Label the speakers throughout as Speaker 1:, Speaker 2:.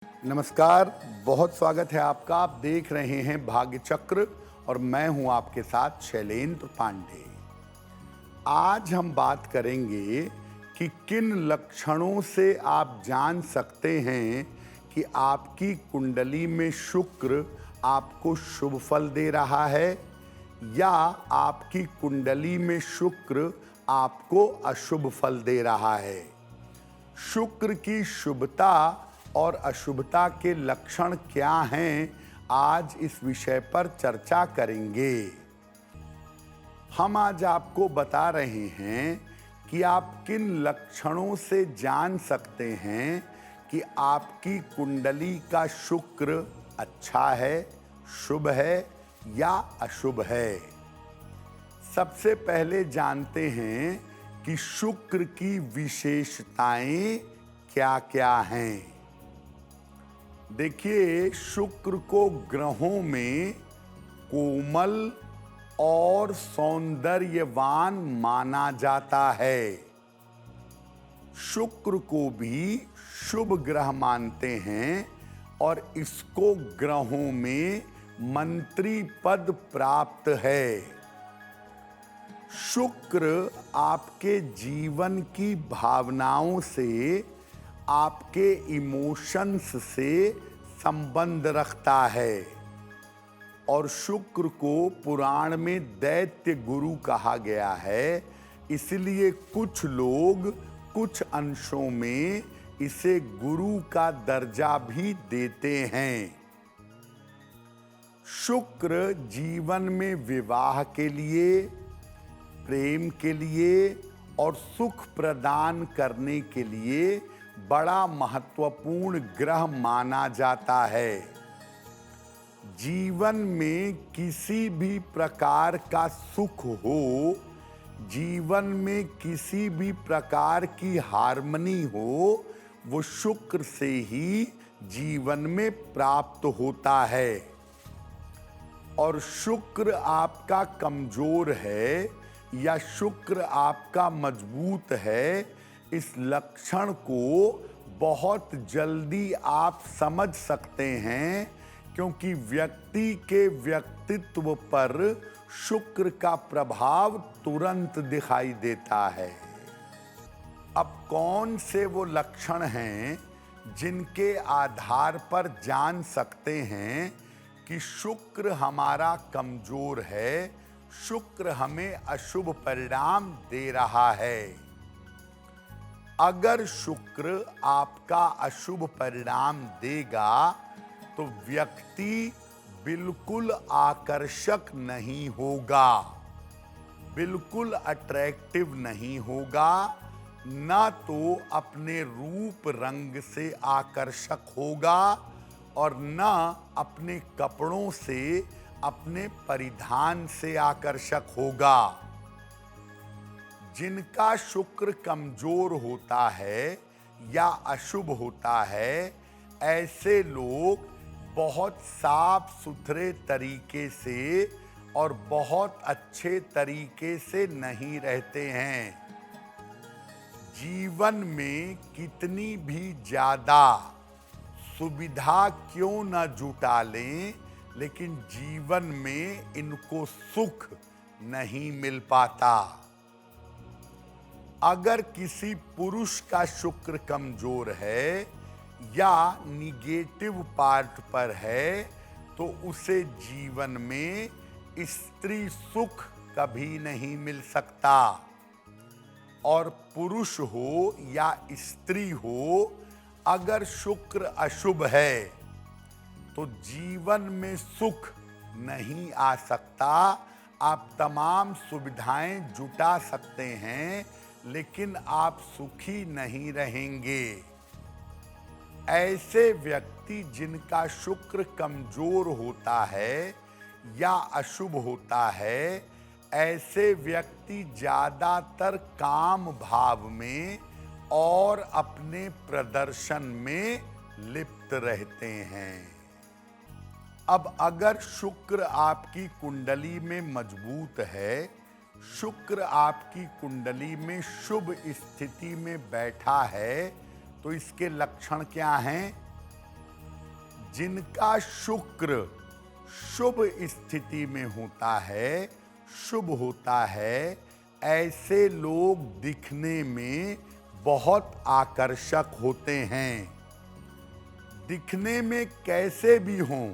Speaker 1: नमस्कार, बहुत स्वागत है आपका। आप देख रहे हैं भाग्य चक्र और मैं हूं आपके साथ शैलेंद्र पांडे। आज हम बात करेंगे कि किन लक्षणों से आप जान सकते हैं कि आपकी कुंडली में शुक्र आपको शुभ फल दे रहा है या आपकी कुंडली में शुक्र आपको अशुभ फल दे रहा है। शुक्र की शुभता और अशुभता के लक्षण क्या हैं, आज इस विषय पर चर्चा करेंगे। हम आज आपको बता रहे हैं कि आप किन लक्षणों से जान सकते हैं कि आपकी कुंडली का शुक्र अच्छा है, शुभ है या अशुभ है। सबसे पहले जानते हैं कि शुक्र की विशेषताएं क्या-क्या हैं। देखिए, शुक्र को ग्रहों में कोमल और सौंदर्यवान माना जाता है। शुक्र को भी शुभ ग्रह मानते हैं और इसको ग्रहों में मंत्री पद प्राप्त है। शुक्र आपके जीवन की भावनाओं से, आपके इमोशंस से संबंध रखता है और शुक्र को पुराण में दैत्य गुरु कहा गया है। इसलिए कुछ लोग कुछ अंशों में इसे गुरु का दर्जा भी देते हैं। शुक्र जीवन में विवाह के लिए, प्रेम के लिए और सुख प्रदान करने के लिए बड़ा महत्वपूर्ण ग्रह माना जाता है। जीवन में किसी भी प्रकार का सुख हो, जीवन में किसी भी प्रकार की हार्मनी हो, वो शुक्र से ही जीवन में प्राप्त होता है। और शुक्र आपका कमजोर है या शुक्र आपका मजबूत है, इस लक्षण को बहुत जल्दी आप समझ सकते हैं, क्योंकि व्यक्ति के व्यक्तित्व पर शुक्र का प्रभाव तुरंत दिखाई देता है। अब कौन से वो लक्षण हैं जिनके आधार पर जान सकते हैं कि शुक्र हमारा कमजोर है, शुक्र हमें अशुभ परिणाम दे रहा है। अगर शुक्र आपका अशुभ परिणाम देगा तो व्यक्ति बिल्कुल आकर्षक नहीं होगा, बिल्कुल अट्रैक्टिव नहीं होगा, ना तो अपने रूप रंग से आकर्षक होगा और ना अपने कपड़ों से, अपने परिधान से आकर्षक होगा। जिनका शुक्र कमजोर होता है या अशुभ होता है, ऐसे लोग बहुत साफ सुथरे तरीके से और बहुत अच्छे तरीके से नहीं रहते हैं। जीवन में कितनी भी ज्यादा सुविधा क्यों न जुटा लें, लेकिन जीवन में इनको सुख नहीं मिल पाता। अगर किसी पुरुष का शुक्र कमजोर है या निगेटिव पार्ट पर है, तो उसे जीवन में स्त्री सुख कभी नहीं मिल सकता। और पुरुष हो या स्त्री हो, अगर शुक्र अशुभ है तो जीवन में सुख नहीं आ सकता। आप तमाम सुविधाएं जुटा सकते हैं, लेकिन आप सुखी नहीं रहेंगे। ऐसे व्यक्ति जिनका शुक्र कमजोर होता है या अशुभ होता है, ऐसे व्यक्ति ज्यादातर काम भाव में और अपने प्रदर्शन में लिप्त रहते हैं। अब अगर शुक्र आपकी कुंडली में मजबूत है, शुक्र आपकी कुंडली में शुभ स्थिति में बैठा है, तो इसके लक्षण क्या हैं? जिनका शुक्र शुभ स्थिति में होता है, शुभ होता है, ऐसे लोग दिखने में बहुत आकर्षक होते हैं। दिखने में कैसे भी हों,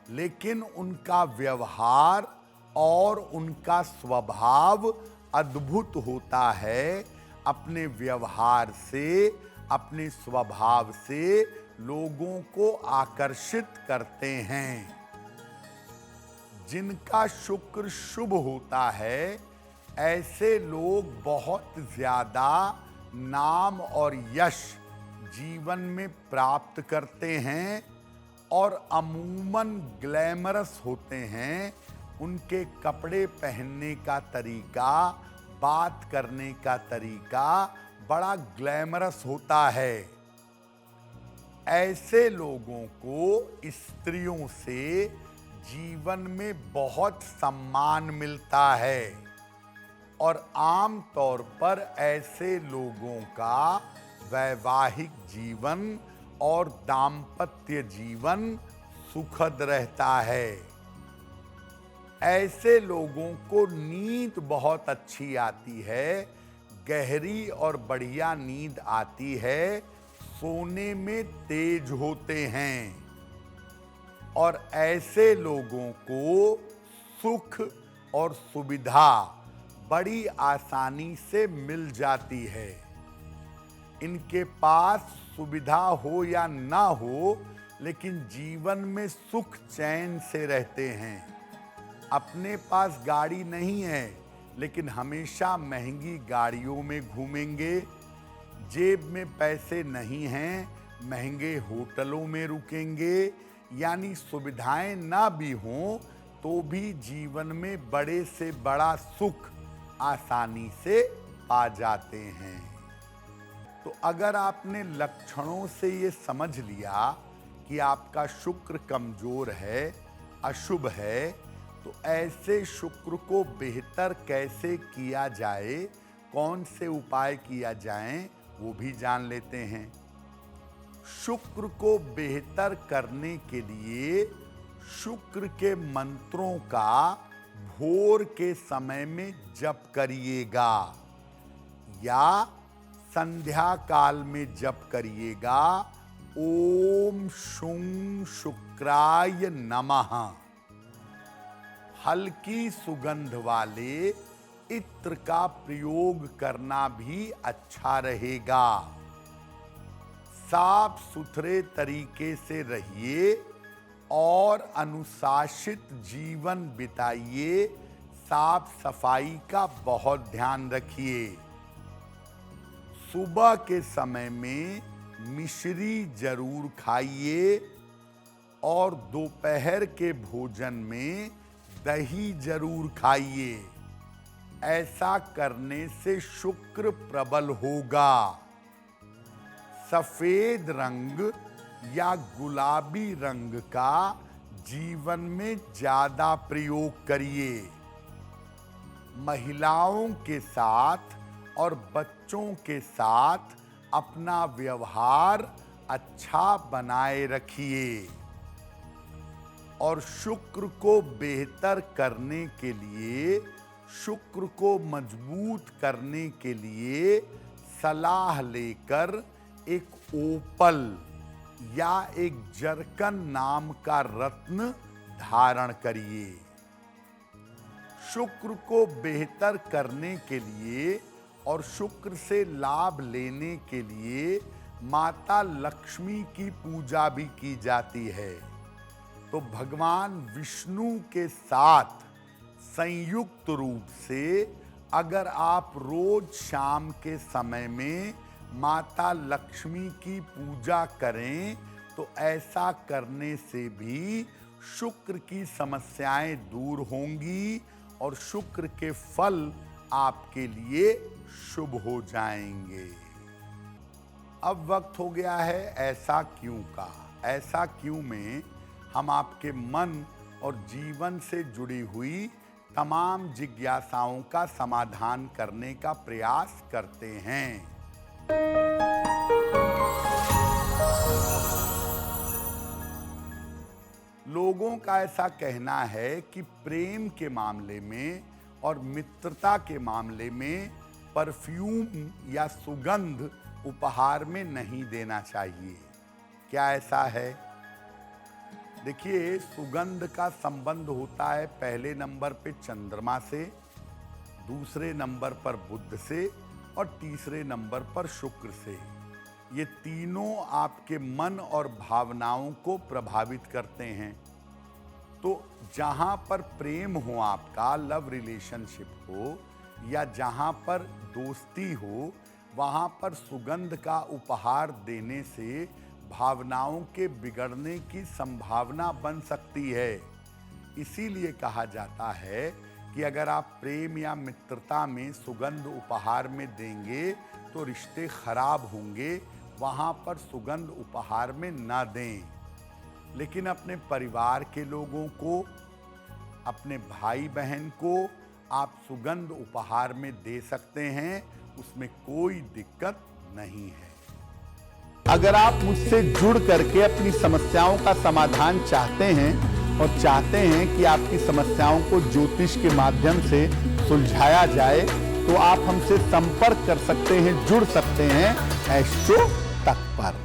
Speaker 1: लेकिन उनका व्यवहार और उनका स्वभाव अद्भुत होता है। अपने व्यवहार से, अपने स्वभाव से लोगों को आकर्षित करते हैं। जिनका शुक्र शुभ होता है, ऐसे लोग बहुत ज्यादा नाम और यश जीवन में प्राप्त करते हैं और अमूमन ग्लैमरस होते हैं। उनके कपड़े पहनने का तरीका, बात करने का तरीका बड़ा ग्लैमरस होता है। ऐसे लोगों को स्त्रियों से जीवन में बहुत सम्मान मिलता है और आम तौर पर ऐसे लोगों का वैवाहिक जीवन और दाम्पत्य जीवन सुखद रहता है। ऐसे लोगों को नींद बहुत अच्छी आती है, गहरी और बढ़िया नींद आती है, सोने में तेज होते हैं और ऐसे लोगों को सुख और सुविधा बड़ी आसानी से मिल जाती है। इनके पास सुविधा हो या ना हो, लेकिन जीवन में सुख चैन से रहते हैं। अपने पास गाड़ी नहीं है, लेकिन हमेशा महंगी गाड़ियों में घूमेंगे। जेब में पैसे नहीं हैं, महंगे होटलों में रुकेंगे। यानी सुविधाएं ना भी हों तो भी जीवन में बड़े से बड़ा सुख आसानी से पा जाते हैं। तो अगर आपने लक्षणों से ये समझ लिया कि आपका शुक्र कमजोर है, अशुभ है, तो ऐसे शुक्र को बेहतर कैसे किया जाए, कौन से उपाय किया जाए, वो भी जान लेते हैं। शुक्र को बेहतर करने के लिए शुक्र के मंत्रों का भोर के समय में जप करिएगा या संध्या काल में जप करिएगा। ओम शुं शुक्राय नमः। हल्की सुगंध वाले इत्र का प्रयोग करना भी अच्छा रहेगा। साफ सुथरे तरीके से रहिए और अनुशासित जीवन बिताइए। साफ सफाई का बहुत ध्यान रखिए। सुबह के समय में मिश्री जरूर खाइए और दोपहर के भोजन में दही जरूर खाइए। ऐसा करने से शुक्र प्रबल होगा। सफेद रंग या गुलाबी रंग का जीवन में ज्यादा प्रयोग करिए। महिलाओं के साथ और बच्चों के साथ अपना व्यवहार अच्छा बनाए रखिए और शुक्र को बेहतर करने के लिए, शुक्र को मजबूत करने के लिए सलाह लेकर एक ओपल या एक जरकन नाम का रत्न धारण करिए। शुक्र को बेहतर करने के लिए और शुक्र से लाभ लेने के लिए माता लक्ष्मी की पूजा भी की जाती है। तो भगवान विष्णु के साथ संयुक्त रूप से अगर आप रोज शाम के समय में माता लक्ष्मी की पूजा करें तो ऐसा करने से भी शुक्र की समस्याएं दूर होंगी और शुक्र के फल आपके लिए शुभ हो जाएंगे। अब वक्त हो गया है ऐसा क्यों का। ऐसा क्यों में हम आपके मन और जीवन से जुड़ी हुई तमाम जिज्ञासाओं का समाधान करने का प्रयास करते हैं। लोगों का ऐसा कहना है कि प्रेम के मामले में और मित्रता के मामले में परफ्यूम या सुगंध उपहार में नहीं देना चाहिए। क्या ऐसा है? देखिए, सुगंध का संबंध होता है पहले नंबर पे चंद्रमा से, दूसरे नंबर पर बुध से और तीसरे नंबर पर शुक्र से। ये तीनों आपके मन और भावनाओं को प्रभावित करते हैं। तो जहां पर प्रेम हो, आपका लव रिलेशनशिप हो, या जहां पर दोस्ती हो, वहां पर सुगंध का उपहार देने से भावनाओं के बिगड़ने की संभावना बन सकती है। इसीलिए कहा जाता है कि अगर आप प्रेम या मित्रता में सुगंध उपहार में देंगे तो रिश्ते खराब होंगे, वहां पर सुगंध उपहार में ना दें। लेकिन अपने परिवार के लोगों को, अपने भाई बहन को आप सुगंध उपहार में दे सकते हैं, उसमें कोई दिक्कत नहीं है। अगर आप मुझसे जुड़ करके अपनी समस्याओं का समाधान चाहते हैं और चाहते हैं कि आपकी समस्याओं को ज्योतिष के माध्यम से सुलझाया जाए, तो आप हमसे संपर्क कर सकते हैं, जुड़ सकते हैं एस्ट्रो तक पर।